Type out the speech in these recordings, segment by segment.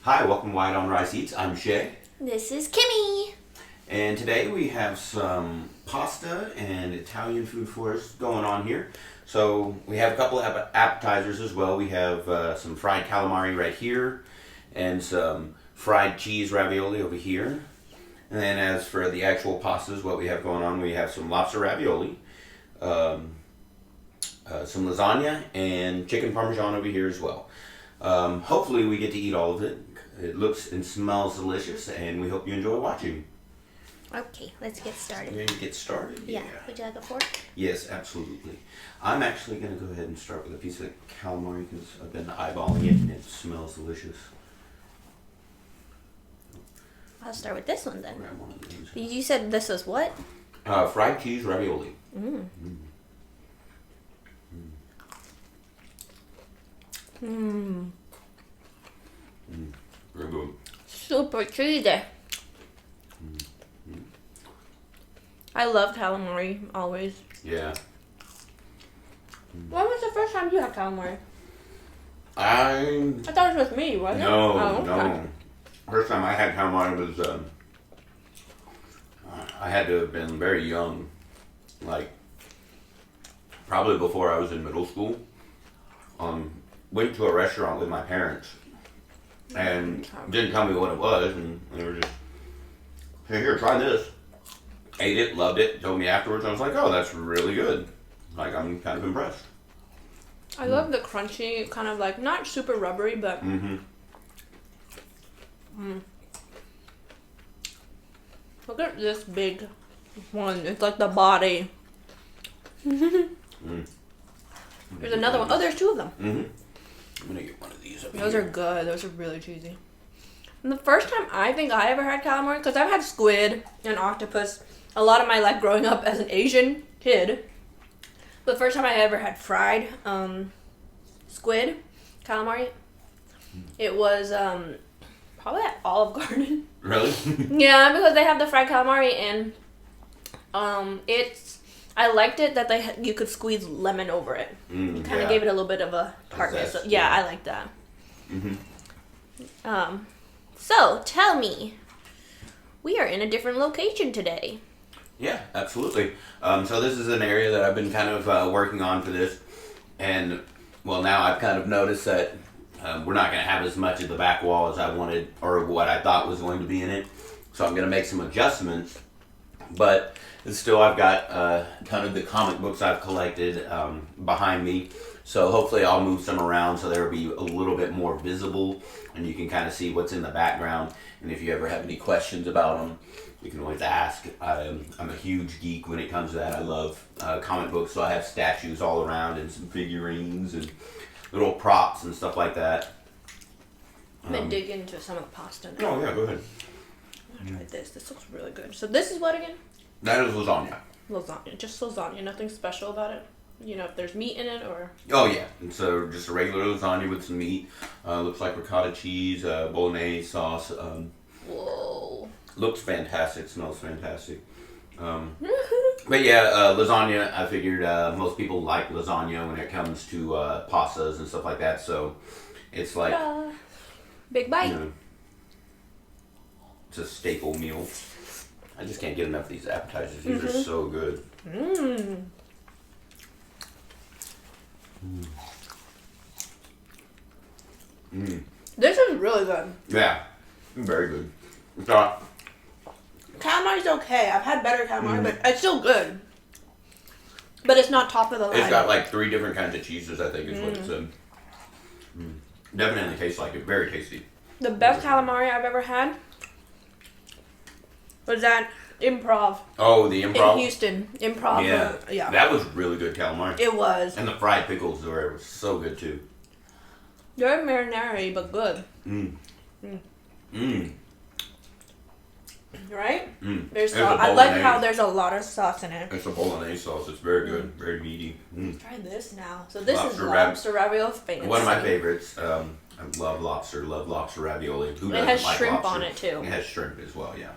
Hi, welcome to White on Rice Eats. I'm Shay. This is Kimmy. And today we have some pasta and Italian food for us going on here. So we have a couple of appetizers as well. We have some fried calamari right here and some fried cheese ravioli over here. And then as for the actual pastas, what we have going on, we have some lobster ravioli, some lasagna, and chicken parmesan over here as well. Hopefully we get to eat all of it. It looks and smells delicious, and we hope you enjoy watching. Okay, let's get started. Ready to get started? Yeah. Would you like a fork? Yes, absolutely. I'm actually going to go ahead and start with a piece of calamari because I've been eyeballing it and it smells delicious. I'll start with this one then. Grab one of these. You said this was what? Fried cheese ravioli. Mmm. Very good. Super cheesy. I love calamari, always. Yeah. When was the first time you had calamari? I thought it was with me, wasn't it? No. Okay. First time I had calamari was I had to have been very young, like probably before I was in middle school. Went to a restaurant with my parents and didn't tell me what it was, and they were just, hey, here, try this. Ate it, loved it, told me afterwards. I was like, oh, that's really good. Like, I'm kind of impressed. I love the crunchy, kind of like, not super rubbery, but... Look at this big one. It's like the body. There's another one. Oh, there's two of them. I'm going to get one of these up Those here. are good. Those are really cheesy. And the first time I think I ever had calamari, because I've had squid and octopus a lot of my life growing up as an Asian kid. But the first time I ever had fried squid calamari, it was probably at Olive Garden. Really? Yeah, because they have the fried calamari, and I liked it that you could squeeze lemon over it. Kind of gave it a little bit of a tartness. Zest, Yeah, yeah. I like that. So tell me, we are in a different location today. Yeah, absolutely. So this is an area that I've been kind of working on for this, and well, now I've kind of noticed that we're not going to have as much of the back wall as I wanted or what I thought was going to be in it. So I'm going to make some adjustments, but still I've got a ton of the comic books I've collected behind me. So hopefully I'll move some around so they'll be a little bit more visible and you can kind of see what's in the background. And if you ever have any questions about them, you can always ask. I'm a huge geek when it comes to that. I love comic books, so I have statues all around and some figurines and little props and stuff like that. I'm going to dig into some of the pasta now. Oh, yeah, go ahead. I'm going to try this. This looks really good. So this is what again? That is lasagna. Lasagna. Just lasagna. Nothing special about it? You know, if there's meat in it or... Oh, yeah. It's just a regular lasagna with some meat. Looks like ricotta cheese, bolognese sauce. Whoa. Looks fantastic. Smells fantastic. But yeah, lasagna, I figured most people like lasagna when it comes to pastas and stuff like that. So it's like... Big bite. You know, it's a staple meal. I just can't get enough of these appetizers. These are so good. This is really good. Yeah, very good. So, Calamari's okay. I've had better calamari, but it's still good. But it's not top of the line. it's got like 3 different kinds of cheeses, I think is what it said. Definitely tastes like it. Very tasty. The best calamari I've ever had was at Improv. Oh, the Improv? In Houston. Improv. Yeah. That was really good calamari. It was. And the fried pickles were so good too. They're marinara, but good. Right? There's I like how there's a lot of sauce in it. It's a bolognese sauce. It's very good. Very meaty. Try this now. So this is Lobster lobster ravioli. Fancy. One of my favorites. I love lobster. Love lobster ravioli. Who doesn't It has like shrimp lobster? on it too. It has shrimp as well, yeah.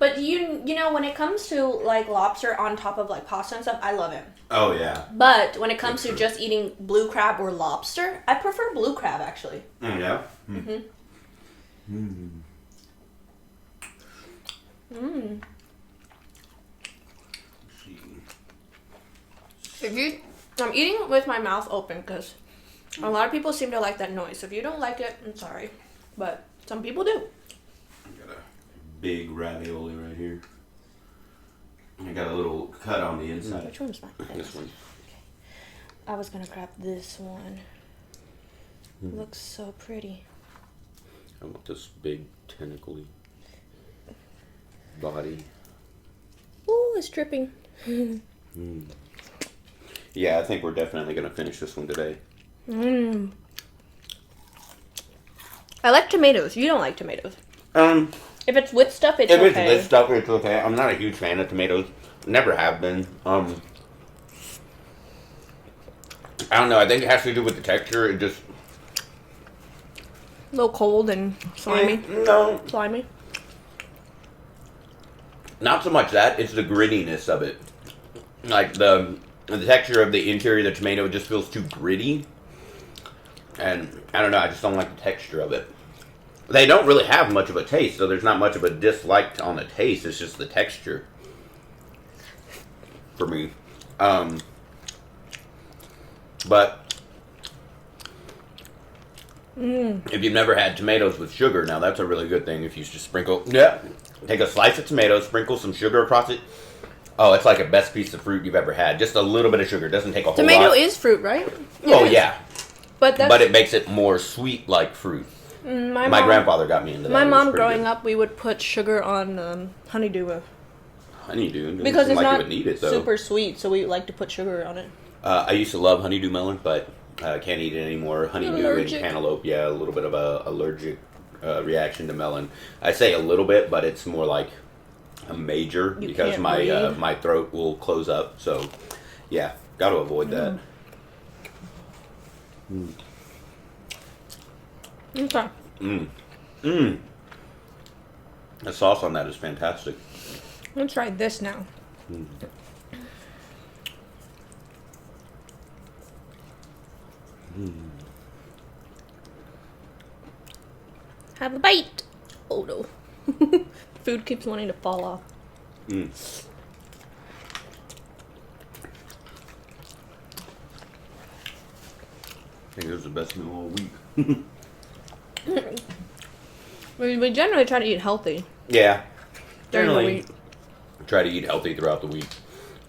But you know, when it comes to like lobster on top of like pasta and stuff, I love it. Oh yeah. But when it comes to just eating blue crab or lobster, I prefer blue crab actually. Yeah. Mm. Mmm. See. If you, I'm eating with my mouth open because a lot of people seem to like that noise. If you don't like it, I'm sorry, but some people do. I got a big ravioli right here. I got a little cut on the inside. Which one's mine? This one. I was gonna grab this one. Looks so pretty. I want this big tentacly body. Ooh, it's dripping. Mm. Yeah, I think we're definitely gonna finish this one today. Mmm. I like tomatoes. You don't like tomatoes. If If it's with stuff, it's it's okay. with stuff, it's okay. I'm not a huge fan of tomatoes. Never have been. I don't know. I think it has to do with the texture. It just A little cold and slimy. No, Slimy. not so much that. It's the grittiness of it. Like the texture of the interior of the tomato just feels too gritty. And I don't know. I just don't like the texture of it. They don't really have much of a taste, so there's not much of a dislike on the taste. It's just the texture for me. But if you've never had tomatoes with sugar, now that's a really good thing. If you just sprinkle, take a slice of tomato, sprinkle some sugar across it. Oh, it's like a best piece of fruit you've ever had. Just a little bit of sugar. It doesn't take a whole Tomato lot. is fruit, right? Oh, It is. yeah. But But it makes it more sweet like fruit. My grandfather got me into that. My It was mom, pretty growing good. up, we would put sugar on honeydew Honeydew. Doesn't because seem it's like it not would need it, though. super sweet, so we like to put sugar on it. I used to love honeydew melon, but I can't eat it anymore. Honeydew and allergic? cantaloupe, yeah, a little bit of a allergic reaction to melon. I say a little bit, but it's more like a major You because can't my breathe. my throat will close up. So, yeah, got to avoid that. Okay. The sauce on that is fantastic. Let's try this now. Have a bite. Oh no. Food keeps wanting to fall off. I think it was the best meal all week. We generally try to eat healthy Yeah, during the generally week. try to eat healthy throughout the week.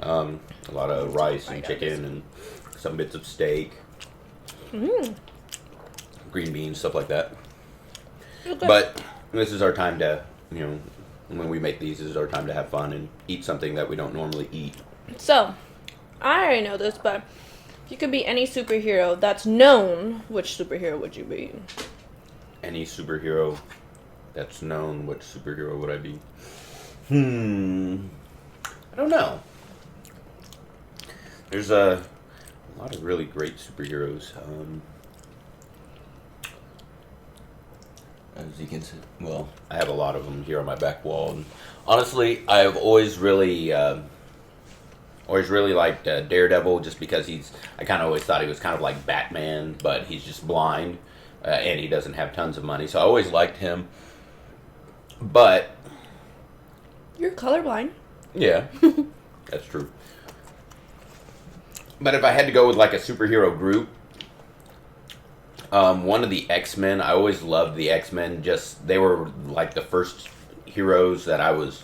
A lot of rice and I know chicken and some bits of steak, green beans, stuff like that. Okay. But this is our time to, when we make these, this is our time to have fun and eat something that we don't normally eat. So, I already know this, but if you could be any superhero that's known, which superhero would you be? Any superhero that's known, which superhero would I be? I don't know. There's a lot of really great superheroes. As you can see, well, I have a lot of them here on my back wall. And honestly, I've always really liked Daredevil, just because I kind of always thought he was kind of like Batman, but he's just blind, and he doesn't have tons of money. So I always liked him. But You're colorblind. yeah, that's true. But if I had to go with like a superhero group, one of the X-Men, I always loved the X-Men. Just, they were like the first heroes that I was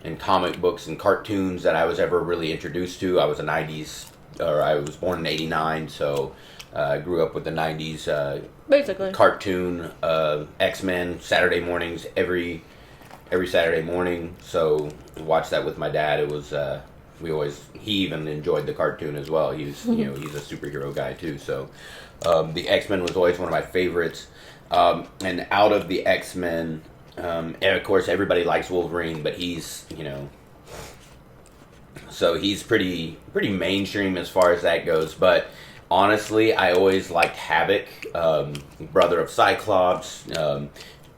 in comic books and cartoons that I was ever really introduced to. I was I was born in '89, so I grew up with the '90s Basically. cartoon X-Men Saturday mornings, every Saturday morning. So watch that with my dad. It was he even enjoyed the cartoon as well. He's he's a superhero guy too. So the X-Men was always one of my favorites. And out of the X-Men, and of course everybody likes Wolverine, but he's so he's pretty mainstream as far as that goes. But honestly, I always liked Havoc, brother of Cyclops.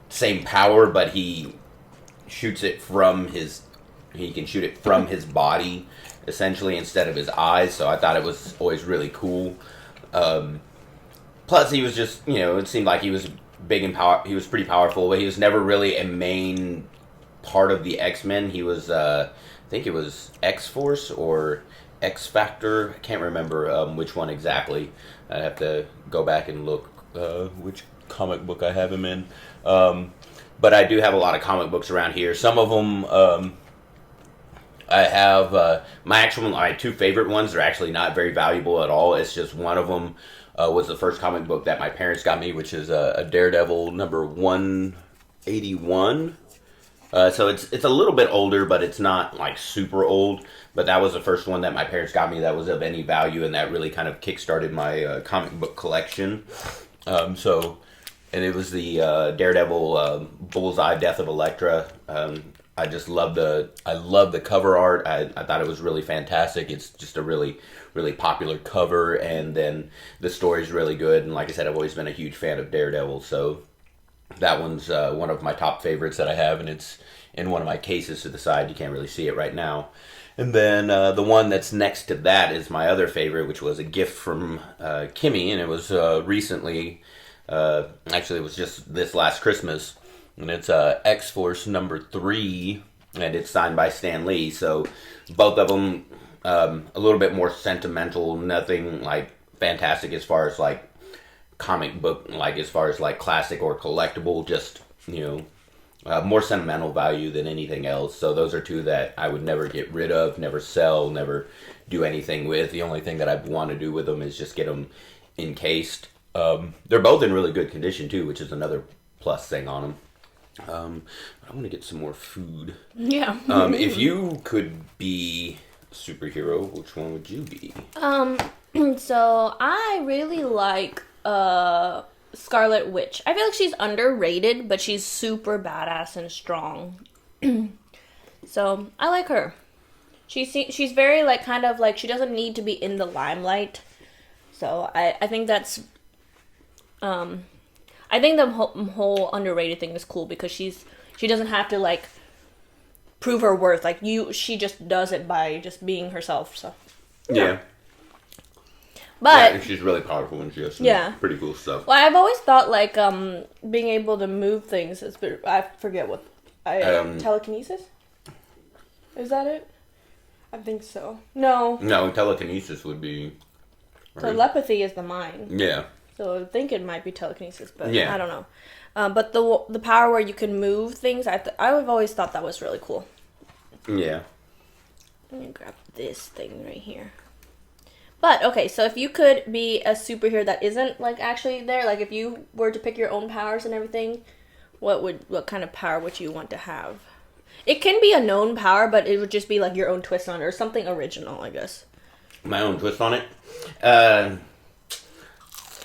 Same power, but he shoots it from he can shoot it from his body, essentially, instead of his eyes. So I thought it was always really cool. Plus, he was just, it seemed like he was big and power. He was pretty powerful, but he was never really a main part of the X-Men. He was, I think it was X-Force or X-Factor. I can't remember which one exactly. I'd have to go back and look which comic book I have him in. But I do have a lot of comic books around here. Some of them, I have my two favorite ones are actually not very valuable at all. It's just one of them was the first comic book that my parents got me, which is a Daredevil number 181. So it's a little bit older, but it's not like super old. But that was the first one that my parents got me that was of any value, and that really kind of kickstarted my comic book collection. And it was the Daredevil Bullseye Death of Elektra. I just love the cover art. I thought it was really fantastic. It's just a really, really popular cover, and then the story's really good. And like I said, I've always been a huge fan of Daredevil, so that one's one of my top favorites that I have, and it's in one of my cases to the side. You can't really see it right now. And then the one that's next to that is my other favorite, which was a gift from Kimmy, and it was recently, actually it was just this last Christmas, and it's X-Force number 3, and it's signed by Stan Lee. So both of them a little bit more sentimental, nothing like fantastic as far as like comic book, like as far as like classic or collectible, just, more sentimental value than anything else. So those are two that I would never get rid of, never sell, never do anything with. The only thing that I want to do with them is just get them encased. They're both in really good condition too, which is another plus thing on them. I want to get some more food. Yeah. If you could be a superhero, which one would you be? So I really like Scarlet Witch. I feel like she's underrated, but she's super badass and strong. So I like her. She's very like kind of like she doesn't need to be in the limelight. So I think that's I think the whole underrated thing is cool because she doesn't have to like prove her worth. Like she just does it by just being herself. So yeah. But yeah, she's really powerful and she has some pretty cool stuff. Well, I've always thought like being able to move things is, I forget what telekinesis. Is that it? I think so. No, telekinesis would be right. Telepathy is the mind. Yeah. So I think it might be telekinesis, but I don't know. But the power where you can move things, I've always thought that was really cool. Yeah. Let me grab this thing right here. But, okay, so if you could be a superhero that isn't, like, actually there, like, if you were to pick your own powers and everything, what kind of power would you want to have? It can be a known power, but it would just be, like, your own twist on it, or something original, I guess. My own twist on it?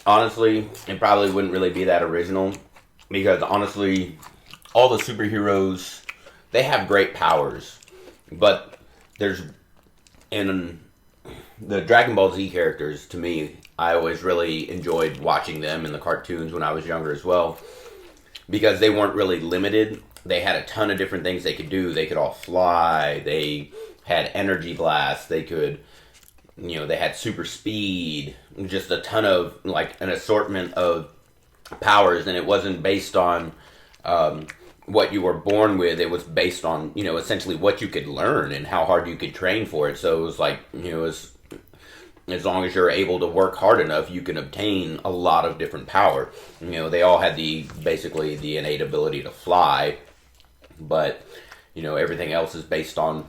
Honestly, it probably wouldn't really be that original, because, honestly, all the superheroes, they have great powers, but the Dragon Ball Z characters, to me, I always really enjoyed watching them in the cartoons when I was younger as well. Because they weren't really limited. They had a ton of different things they could do. They could all fly. They had energy blasts. They could, they had super speed. Just a ton of, like, an assortment of powers. And it wasn't based on what you were born with. It was based on, essentially what you could learn and how hard you could train for it. So it was like, as long as you're able to work hard enough, you can obtain a lot of different power. They all had basically the innate ability to fly, but, everything else is based on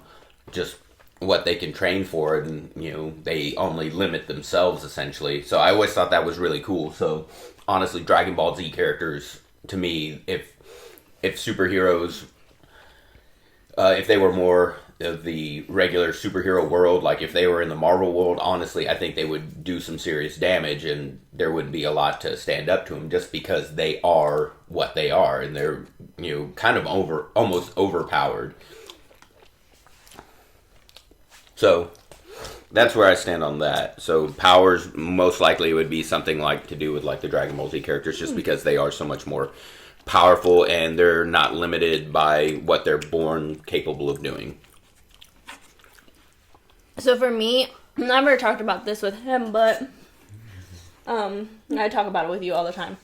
just what they can train for, and, they only limit themselves, essentially. So I always thought that was really cool. So, honestly, Dragon Ball Z characters, to me, if superheroes, if they were more of the regular superhero world, like if they were in the Marvel world, honestly, I think they would do some serious damage, and there wouldn't be a lot to stand up to them just because they are what they are, and they're, kind of almost overpowered. So that's where I stand on that. So powers most likely would be something like to do with like the Dragon Ball Z characters, just because they are so much more powerful and they're not limited by what they're born capable of doing. So for me, I've never talked about this with him, but I talk about it with you all the time.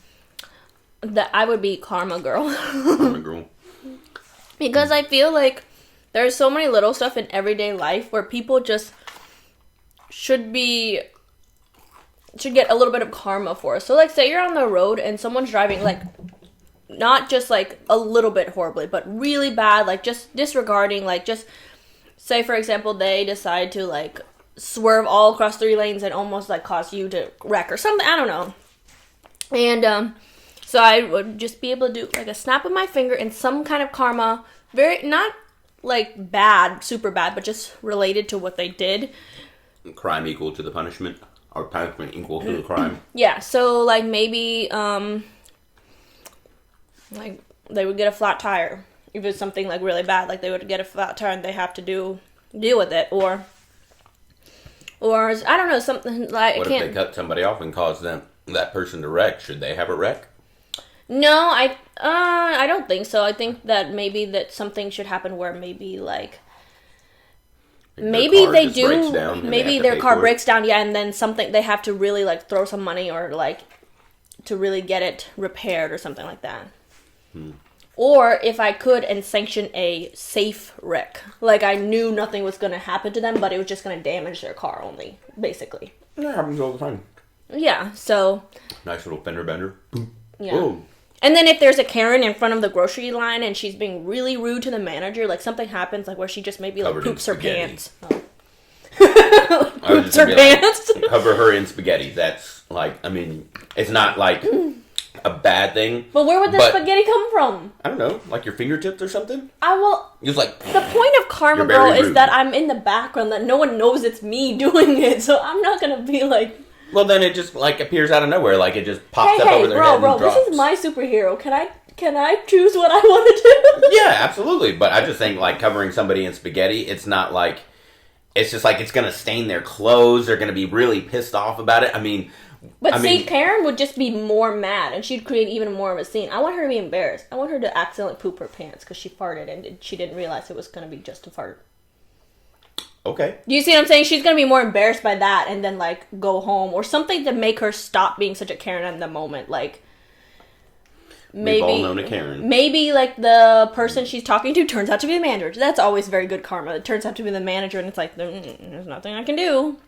that I would be karma girl. Karma girl. Because I feel like there's so many little stuff in everyday life where people just should get a little bit of karma for. So, like, say you're on the road and someone's driving, like, not just, like, a little bit horribly, but really bad, like, just disregarding, like, just, say, for example, they decide to, like, swerve all across 3 lanes and almost, like, cause you to wreck or something, I don't know. And, so I would just be able to do, like, a snap of my finger and some kind of karma, not, like, bad, super bad, but just related to what they did. Crime equal to the punishment, or punishment equal to the crime. Yeah, so, like, maybe, like, they would get a flat tire. If it's something, like, really bad, like, they would get a flat tire and they have to deal with it, or I don't know, something like... What if they cut somebody off and cause that person to wreck? Should they have a wreck? No, I don't think so. I think that maybe that something should happen where maybe, like... Maybe they do. Maybe their car breaks down, yeah, and then something they have to really like throw some money or like to really get it repaired or something like that. Or if I could and sanction a safe wreck, like I knew nothing was going to happen to them, but it was just going to damage their car only, basically. That happens all the time. Yeah. So. Nice little fender bender. Boom. Yeah. Whoa. And then if there's a Karen in front of the grocery line and she's being really rude to the manager, like something happens, like where she just maybe like poops her pants. Oh. Poops her pants. Cover her in spaghetti. That's like, I mean, it's not like a bad thing. But where would the spaghetti come from? I don't know, like your fingertips or something. Just like the point of karma girl is that I'm in the background, that no one knows it's me doing it, so I'm not gonna be like. Well, then it just, like, appears out of nowhere. Like, it just pops up over their head and drops. This is my superhero. Can I choose what I want to do? Yeah, absolutely. But I just think, like, covering somebody in spaghetti, it's not like... It's just like it's going to stain their clothes. They're going to be really pissed off about it. I mean... Karen would just be more mad, and she'd create even more of a scene. I want her to be embarrassed. I want her to accidentally poop her pants because she farted, and she didn't realize it was going to be just a fart. Okay. Do you see what I'm saying? She's going to be more embarrassed by that and then, like, go home. Or something to make her stop being such a Karen in the moment. Like, maybe... We've all known a Karen. Maybe, like, the person she's talking to turns out to be the manager. That's always very good karma. It turns out to be the manager and it's like, there's nothing I can do.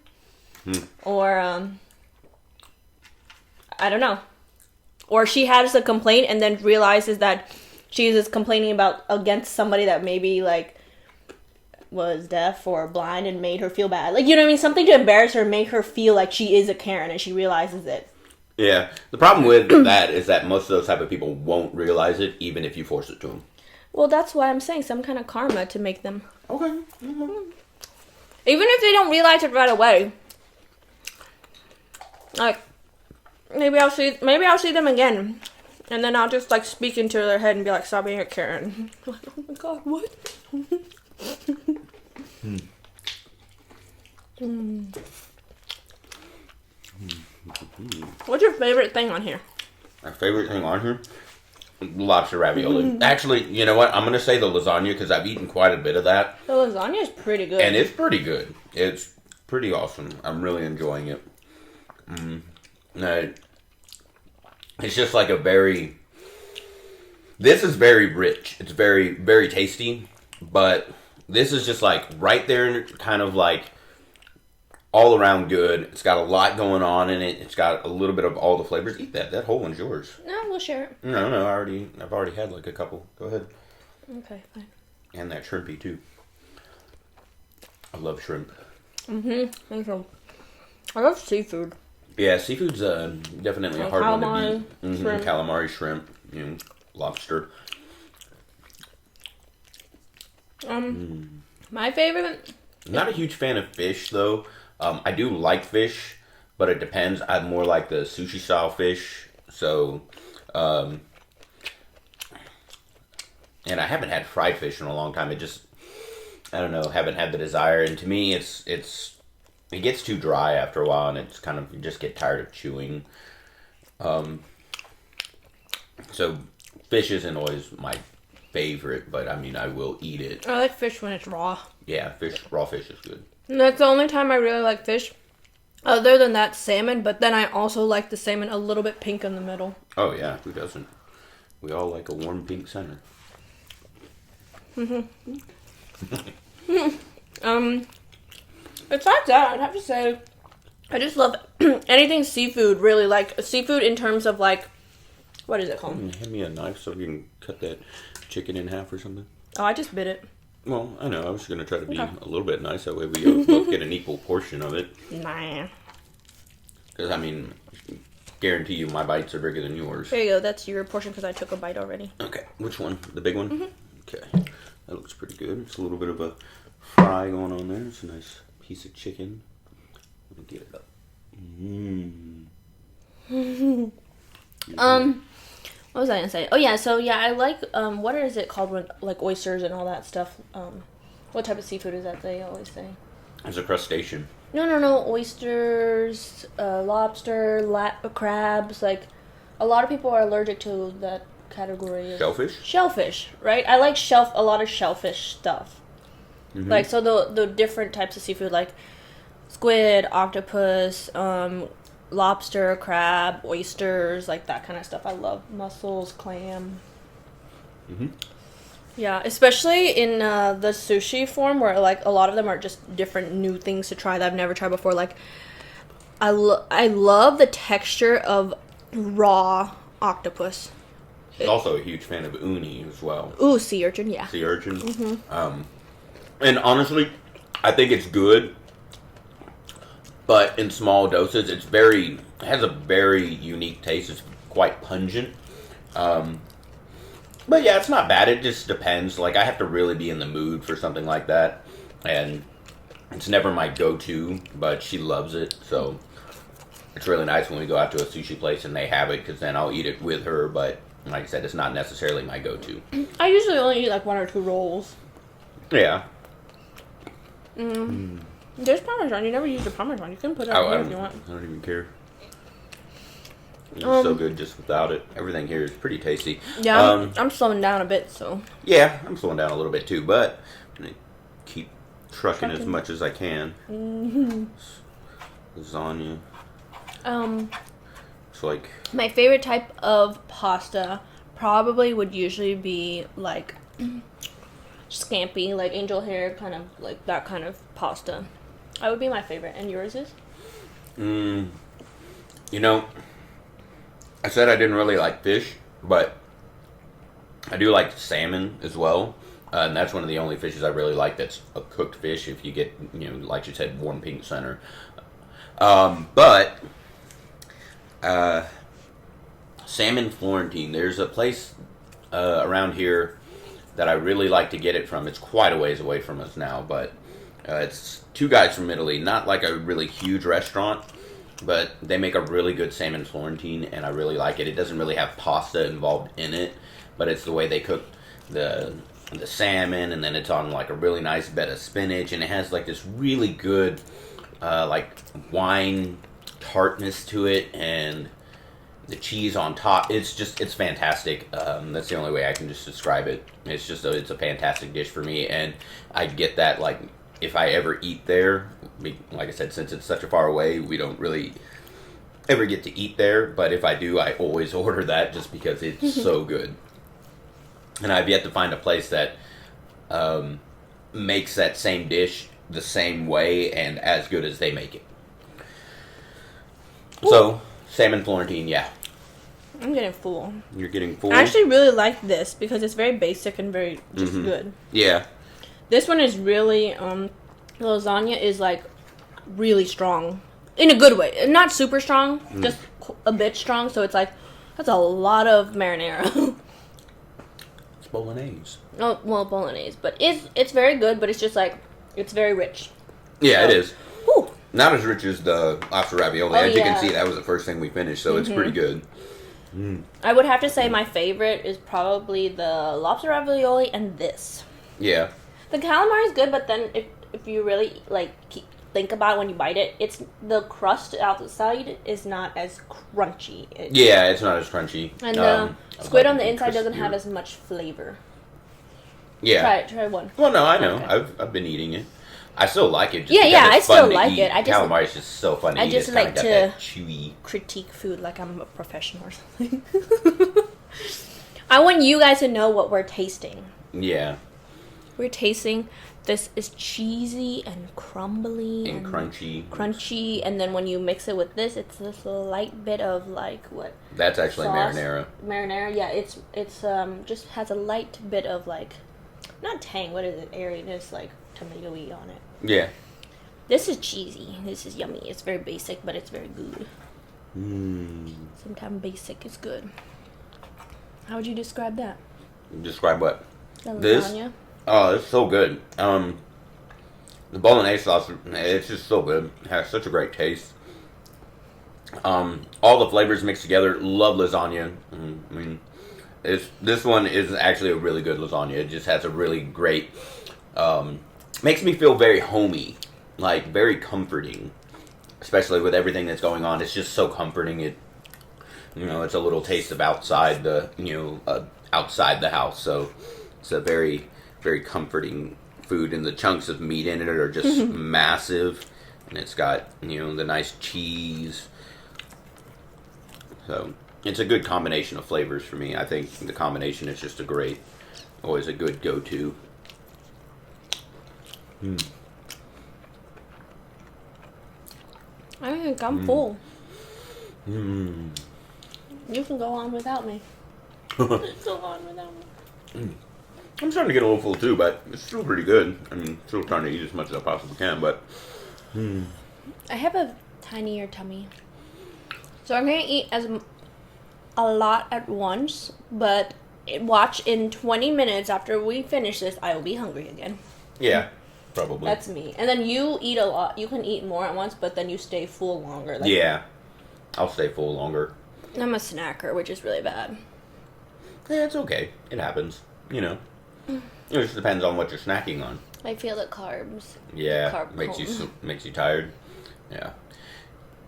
Or, I don't know. Or she has a complaint and then realizes that she is complaining against somebody that maybe, like... was deaf or blind and made her feel bad. Like, you know what I mean? Something to embarrass her, make her feel like she is a Karen and she realizes it. Yeah. The problem with that is that most of those type of people won't realize it, even if you force it to them. Well, that's why I'm saying some kind of karma to make them. Okay. Mm-hmm. Even if they don't realize it right away. Like, maybe I'll see them again. And then I'll just, like, speak into their head and be like, stop being a Karen. Like, oh my god, what? What's your favorite thing on here? My favorite thing on here? Lobster ravioli. Actually, you know what? I'm going to say the lasagna because I've eaten quite a bit of that. The lasagna is pretty good. And it's pretty good. It's pretty awesome. I'm really enjoying it. It's just like this is very rich. It's very, very tasty. But this is just like right there, kind of like all around good. It's got a lot going on in it. It's got a little bit of all the flavors. Eat that. That whole one's yours. No, we'll share it. No, I've already had like a couple. Go ahead. Okay, fine. And that shrimpy too. I love shrimp. Me too. I love seafood. Yeah, seafood's definitely a hard one to beat. Shrimp. Calamari, shrimp, lobster. My favorite... Not a huge fan of fish, though. I do like fish, but it depends. I'm more like the sushi-style fish, so... and I haven't had fried fish in a long time. It just... I don't know, haven't had the desire. And to me, it gets too dry after a while, and it's kind of... You just get tired of chewing. So, fish isn't always my favorite, but I mean, I will eat it. I like fish when it's raw. Yeah, raw fish is good. And that's the only time I really like fish. Other than that, salmon, but then I also like the salmon a little bit pink in the middle. Oh yeah, who doesn't? We all like a warm pink center. Besides that, I'd have to say, I just love anything seafood. Really, like seafood in terms of like, what is it called? Hand me a knife so you can cut that chicken in half or something. Oh, I just bit it. Well, I know. I was gonna try to be Okay. a little bit nice. That way we both get an equal portion of it. Nah. Because I mean, guarantee you, my bites are bigger than yours. There you go. That's your portion because I took a bite already. Okay, which one? The big one? Okay, that looks pretty good. It's a little bit of a fry going on there. It's a nice piece of chicken. Let me get it up. What was I gonna say? Oh yeah, so yeah, I like what is it called when like oysters and all that stuff? What type of seafood is that they always say? It's a crustacean. No, oysters, lobster, crabs. Like a lot of people are allergic to that category. Shellfish? Shellfish, right? I like a lot of shellfish stuff. Like so the different types of seafood like squid, octopus, lobster, crab, oysters, like that kind of stuff. I love mussels, clam. Yeah, especially in the sushi form where like a lot of them are just different new things to try that I've never tried before. Like I love the texture of raw octopus. She's also a huge fan of uni as well. Ooh, sea urchin, yeah. Sea urchin. And honestly, I think it's good, but in small doses, it has a very unique taste. It's quite pungent. But yeah, it's not bad. It just depends. Like, I have to really be in the mood for something like that. And it's never my go-to, but she loves it. So it's really nice when we go out to a sushi place and they have it, because then I'll eat it with her. But like I said, it's not necessarily my go-to. I usually only eat like 1 or 2 rolls. Yeah. There's Parmesan. You never used the Parmesan. You can put it on here if you want. I don't even care. It's so good just without it. Everything here is pretty tasty. Yeah, I'm slowing down a bit, so. Yeah, I'm slowing down a little bit too, but I'm gonna keep trucking as much as I can. Lasagna. It's like My favorite type of pasta probably would usually be like scampi, like angel hair, kind of like that kind of pasta. That would be my favorite. And yours is? you know, I said I didn't really like fish, but I do like salmon as well. And that's one of the only fishes I really like that's a cooked fish, if you get, like you said, warm pink center. But salmon Florentine, there's a place around here that I really like to get it from. It's quite a ways away from us now, but it's 2 guys from Italy. Not like a really huge restaurant, but they make a really good salmon Florentine, and I really like it. It doesn't really have pasta involved in it, but it's the way they cook the salmon, and then it's on like a really nice bed of spinach, and it has like this really good like wine tartness to it, and the cheese on top. It's fantastic. That's the only way I can just describe it. It's a fantastic dish for me, and I get that like if I ever eat there. Like I said, since it's such a far away, we don't really ever get to eat there. But if I do, I always order that just because it's so good. And I've yet to find a place that makes that same dish the same way and as good as they make it. Ooh. So, salmon Florentine, yeah. I'm getting full. You're getting full? I actually really like this because it's very basic and very just good. Yeah. This one is really, lasagna is like really strong. In a good way. Not super strong, just a bit strong. So it's like, that's a lot of marinara. It's bolognese. Oh, well, bolognese. But it's very good, but it's just like, it's very rich. Yeah, it is. Whew. Not as rich as the lobster ravioli. Oh, as you yeah. can see, that was the first thing we finished, so it's pretty good. I would have to say my favorite is probably the lobster ravioli and this. Yeah. The calamari is good, but then if you really like think about it when you bite it, it's the crust outside is not as crunchy. Yeah, it's not as crunchy. And the squid on the inside doesn't have as much flavor. Yeah. Try one. Well, no, I know. Okay. I've been eating it. I still like it. Just Yeah, I it's fun still to like eat. it. Calamari is just so fun to eat. I just it's kinda like got to that chewy critique food like I'm a professional or something. I want you guys to know what we're tasting. Yeah. We're tasting. This is cheesy and crumbly And crunchy. Crunchy, and then when you mix it with this, it's this light bit of like what? That's actually sauce? marinara. Marinara, yeah. It's just has a light bit of like, not tang. What is it? Airiness, like tomatoey on it. Yeah. This is cheesy. This is yummy. It's very basic, but it's very good. Sometimes basic is good. How would you describe that? Describe what? The This? lasagna? Oh, it's so good. The bolognese sauce, it's just so good. It has such a great taste. All the flavors mixed together. Love lasagna. I mean, this one is actually a really good lasagna. It just has a really great, makes me feel very homey, like very comforting, especially with everything that's going on. It's just so comforting. It's a little taste of outside the, outside the house. So it's a very, very comforting food, and the chunks of meat in it are just massive, and it's got the nice cheese. So it's a good combination of flavors for me. I think the combination is just always a good go-to. I think I'm full. You can go on without me. Go on without me. I'm starting to get a little full too, but it's still pretty good. I mean, still trying to eat as much as I possibly can, but... I have a tinier tummy. So I'm going to eat a lot at once, but watch in 20 minutes after we finish this, I will be hungry again. Yeah, probably. That's me. And then you eat a lot. You can eat more at once, but then you stay full longer. Yeah, I'll stay full longer. I'm a snacker, which is really bad. Yeah, it's okay. It happens, It just depends on what you're snacking on. I feel the carbs. Yeah, Carb makes you tired. Yeah.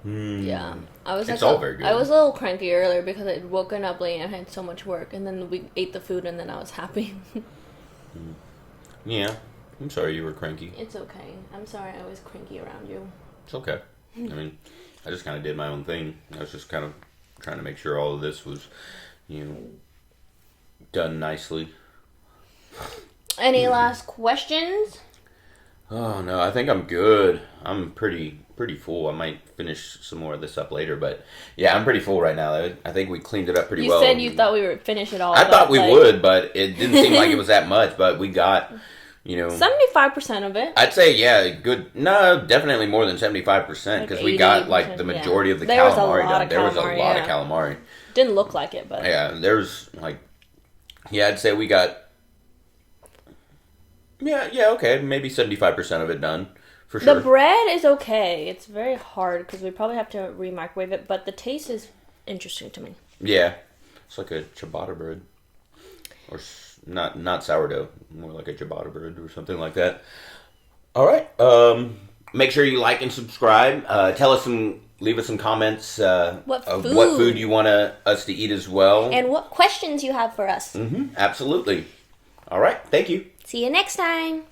Yeah, It's all very good. I was a little cranky earlier because I'd woken up late and I had so much work, and then we ate the food, and then I was happy. Yeah, I'm sorry you were cranky. It's okay. I'm sorry I was cranky around you. It's okay. I mean, I just kind of did my own thing. I was just kind of trying to make sure all of this was, done nicely. Any last questions? Oh no, I think I'm good. I'm pretty full. I might finish some more of this up later, but yeah, I'm pretty full right now. I think we cleaned it up pretty well. You said you thought we would finish it all. I thought we would, but it didn't seem like it was that much. But we got, 75% of it. I'd say good. No, definitely more than 75% because we got like the majority of the calamari done. There was a lot of calamari. Didn't look like it, but yeah, there's I'd say we got. Yeah, okay, maybe 75% of it done, for sure. The bread is okay. It's very hard because we probably have to re-microwave it, but the taste is interesting to me. Yeah, it's like a ciabatta bread, or not sourdough, more like a ciabatta bread or something like that. All right, make sure you like and subscribe. Leave us some comments. What food you want us to eat as well, and what questions you have for us. Absolutely. All right, thank you. See you next time.